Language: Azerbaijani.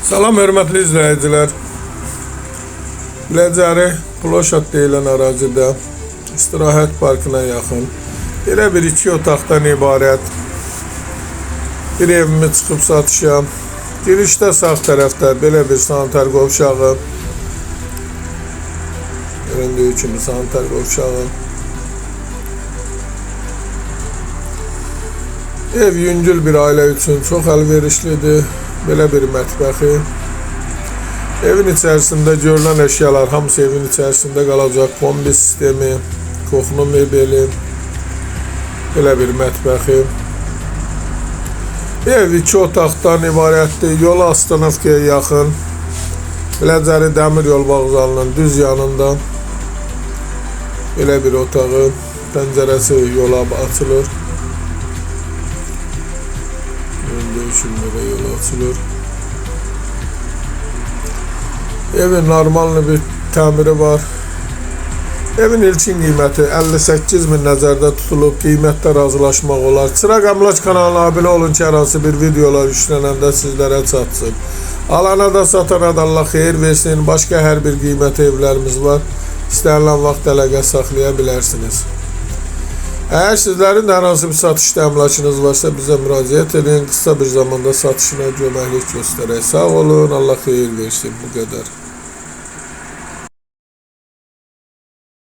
Salam hörmətli izləyicilər. Biləcəri Ploşad deyilən ərazidə istirahət parkına yaxın belə bir 2 otaqdan ibarət bir evimi çıxıb satışa. Girişdə sağ tərəfdə belə bir sanitar qovşağı, göründüyü kimi sanitar qovşağı. Ev yüngül bir ailə üçün çox əlverişlidir. Belə bir mətbəxi. Evin içərisində görülən əşyalar hamısı evin içərisində qalacaq. Kombi sistemi, qoxunu mebeli, belə bir mətbəxi. Ev 2 otaqdan ibarətdir. Yol Astanovkaya yaxın, Biləcəri dəmir yol vağzalının düz yanında belə bir otağı, pəncərəsi yola açılır. Şunlara yol açılır. Evin normallı bir təmiri var. Evin ilkin qiyməti 58.000 nəzərdə tutulub. Qiymətdə razılaşmaq olar. Çıraq Əmlak kanalına abunə olun ki, hər hansı bir videolar yüklənəndə sizlərə çatsın. Alana da satana da Allah xeyir versin. Başqa hər bir qiymət evlərimiz var. İstənilən vaxt əlaqə saxlaya bilərsiniz. Eğer sizlerin hər hansı bir satışda əmlakınız varsa bizə müraciət edin. Qısa bir zamanda satışına köməklik göstərək. Sağ olun, Allah xeyir versin. Bu qədər.